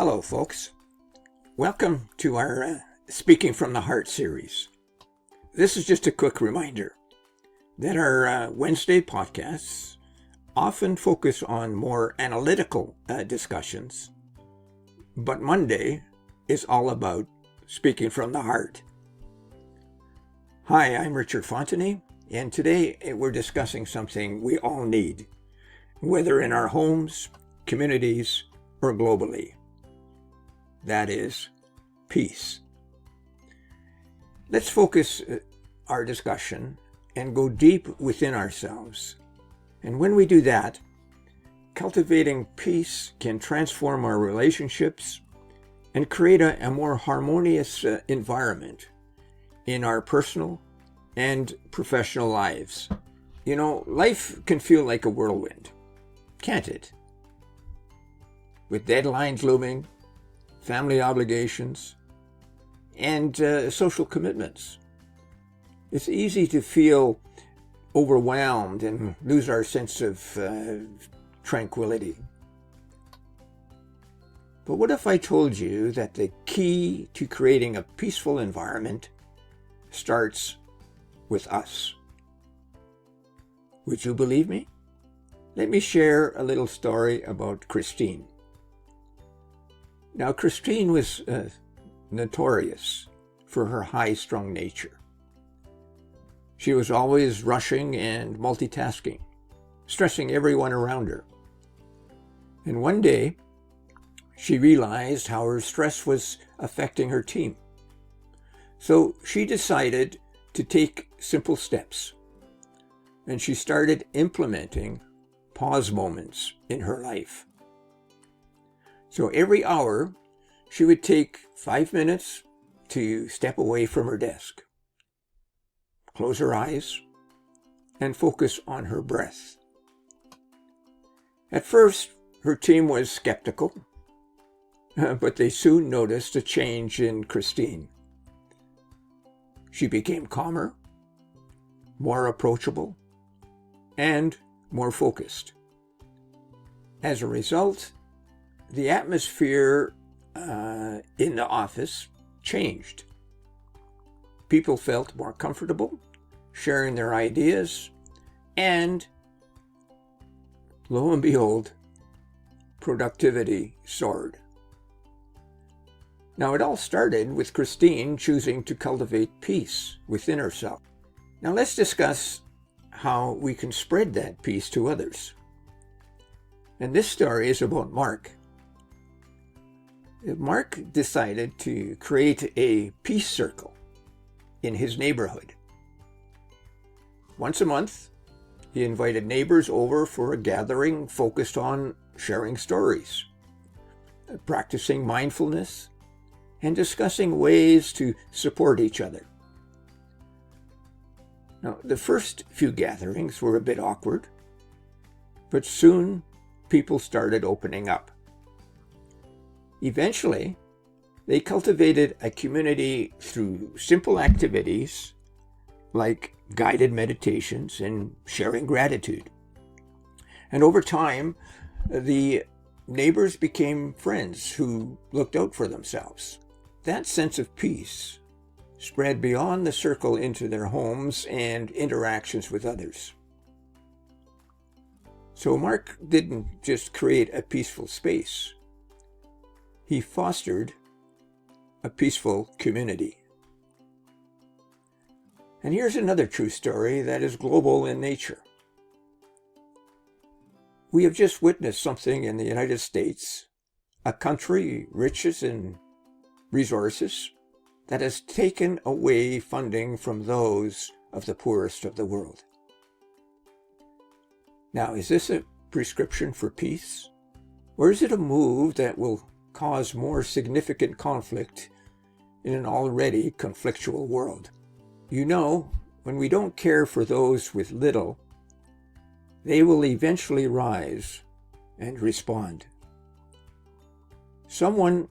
Hello, folks. Welcome to our Speaking from the Heart series. This is just a quick reminder that our Wednesday podcasts often focus on more analytical discussions, but Monday is all about speaking from the heart. Hi, I'm Richard Fontenay, and today we're discussing something we all need, whether in our homes, communities, or globally. That is peace. Let's focus our discussion and go deep within ourselves. And when we do that, cultivating peace can transform our relationships and create a more harmonious environment in our personal and professional lives. You know, life can feel like a whirlwind, can't it? With deadlines looming, family obligations, and social commitments. It's easy to feel overwhelmed and lose our sense of tranquility. But what if I told you that the key to creating a peaceful environment starts with us? Would you believe me? Let me share a little story about Christine. Now, Christine was notorious for her high-strung nature. She was always rushing and multitasking, stressing everyone around her. And one day, she realized how her stress was affecting her team. So she decided to take simple steps, and she started implementing pause moments in her life. So every hour, she would take 5 minutes to step away from her desk, close her eyes, and focus on her breath. At first, her team was skeptical, but they soon noticed a change in Christine. She became calmer, more approachable, and more focused. As a result, the atmosphere in the office changed. People felt more comfortable sharing their ideas, and lo and behold, productivity soared. Now, it all started with Christine choosing to cultivate peace within herself. Now, let's discuss how we can spread that peace to others. And this story is about Mark. Mark decided to create a peace circle in his neighborhood. Once a month, he invited neighbors over for a gathering focused on sharing stories, practicing mindfulness, and discussing ways to support each other. Now, the first few gatherings were a bit awkward, but soon people started opening up. Eventually, they cultivated a community through simple activities like guided meditations and sharing gratitude. And over time, the neighbors became friends who looked out for themselves. That sense of peace spread beyond the circle into their homes and interactions with others. So Mark didn't just create a peaceful space. He fostered a peaceful community. And here's another true story that is global in nature. We have just witnessed something in the United States, a country rich in resources, that has taken away funding from those of the poorest of the world. Now, is this a prescription for peace? Or is it a move that will cause more significant conflict in an already conflictual world? You know, when we don't care for those with little, they will eventually rise and respond. Someone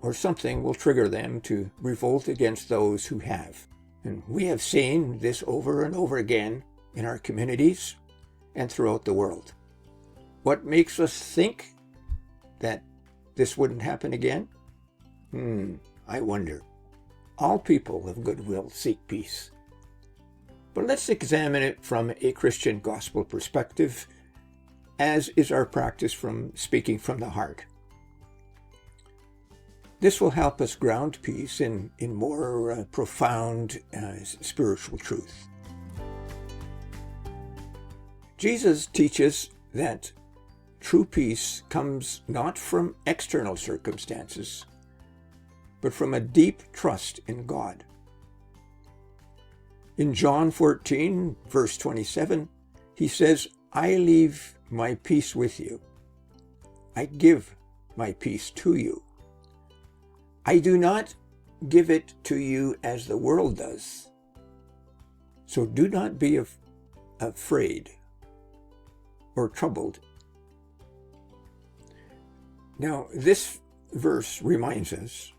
or something will trigger them to revolt against those who have. And we have seen this over and over again in our communities and throughout the world. What makes us think that this wouldn't happen again? I wonder. All people of goodwill seek peace. But let's examine it from a Christian gospel perspective, as is our practice from speaking from the heart. This will help us ground peace in more profound spiritual truth. Jesus teaches that true peace comes not from external circumstances, but from a deep trust in God. In John 14, verse 27, he says, "I leave my peace with you. I give my peace to you. I do not give it to you as the world does. So do not be afraid or troubled." Now, this verse reminds us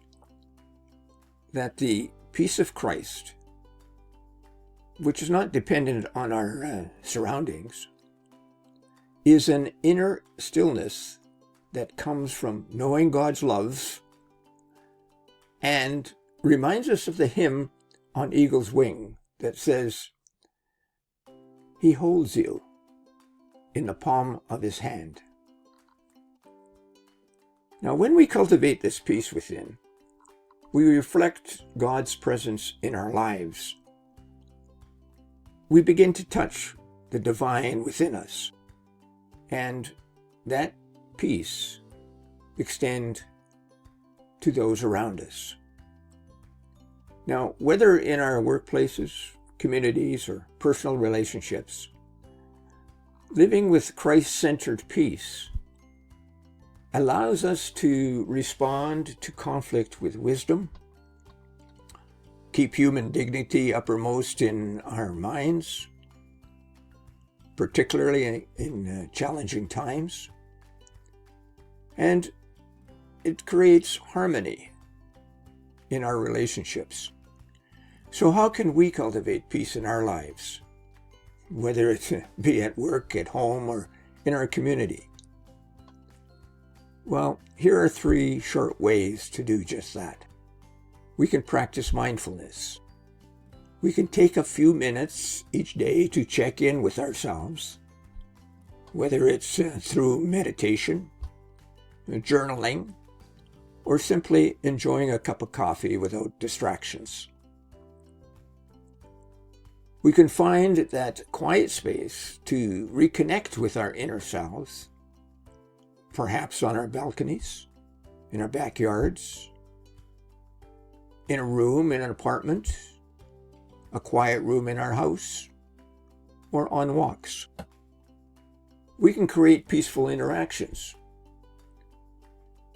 that the peace of Christ, which is not dependent on our surroundings, is an inner stillness that comes from knowing God's love, and reminds us of the hymn on Eagle's Wing that says, "He holds you in the palm of his hand." Now, when we cultivate this peace within, we reflect God's presence in our lives. We begin to touch the divine within us, and that peace extends to those around us. Now, whether in our workplaces, communities, or personal relationships, living with Christ-centered peace allows us to respond to conflict with wisdom, keep human dignity uppermost in our minds, particularly in challenging times, and it creates harmony in our relationships. So how can we cultivate peace in our lives, whether it be at work, at home, or in our community? Well, here are 3 short ways to do just that. We can practice mindfulness. We can take a few minutes each day to check in with ourselves, whether it's through meditation, journaling, or simply enjoying a cup of coffee without distractions. We can find that quiet space to reconnect with our inner selves, perhaps on our balconies, in our backyards, in a room in an apartment, a quiet room in our house, or on walks. We can create peaceful interactions.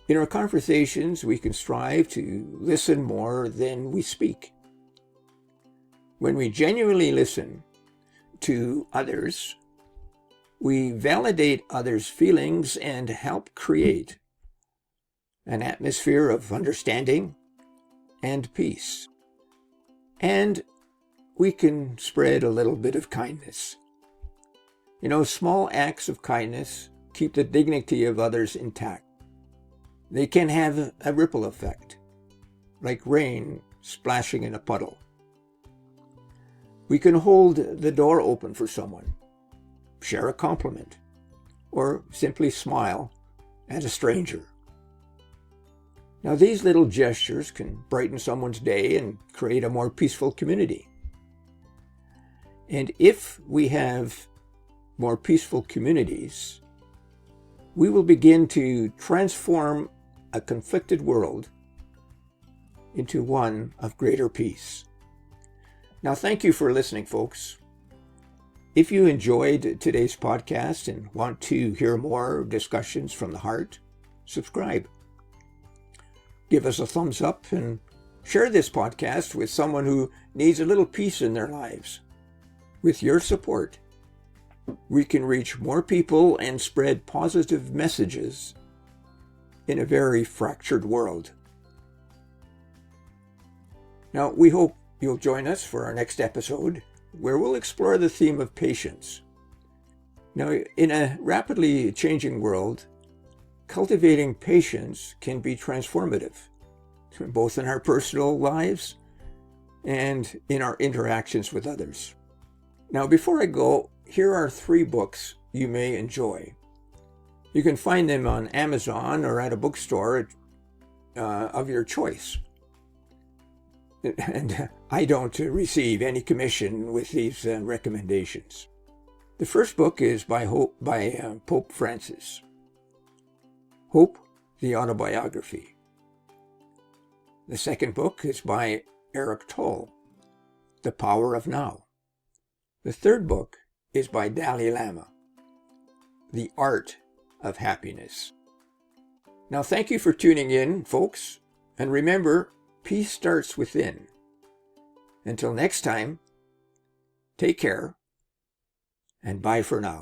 In our conversations, we can strive to listen more than we speak. When we genuinely listen to others, we validate others' feelings and help create an atmosphere of understanding and peace. And we can spread a little bit of kindness. Small acts of kindness keep the dignity of others intact. They can have a ripple effect, like rain splashing in a puddle. We can hold the door open for someone, share a compliment, or simply smile at a stranger. Now, these little gestures can brighten someone's day and create a more peaceful community. And if we have more peaceful communities, we will begin to transform a conflicted world into one of greater peace. Now, thank you for listening, folks. If you enjoyed today's podcast and want to hear more discussions from the heart, subscribe. Give us a thumbs up and share this podcast with someone who needs a little peace in their lives. With your support, we can reach more people and spread positive messages in a very fractured world. Now, we hope you'll join us for our next episode, where we'll explore the theme of patience. Now, in a rapidly changing world, cultivating patience can be transformative, both in our personal lives and in our interactions with others. Now, before I go, here are 3 books you may enjoy. You can find them on Amazon or at a bookstore of your choice. And I don't receive any commission with these recommendations. The first book is by Pope Francis. Hope, the Autobiography. The second book is by Eric Tolle, The Power of Now. The third book is by Dalai Lama, The Art of Happiness. Now, thank you for tuning in, folks. And remember, peace starts within. Until next time, take care, and bye for now.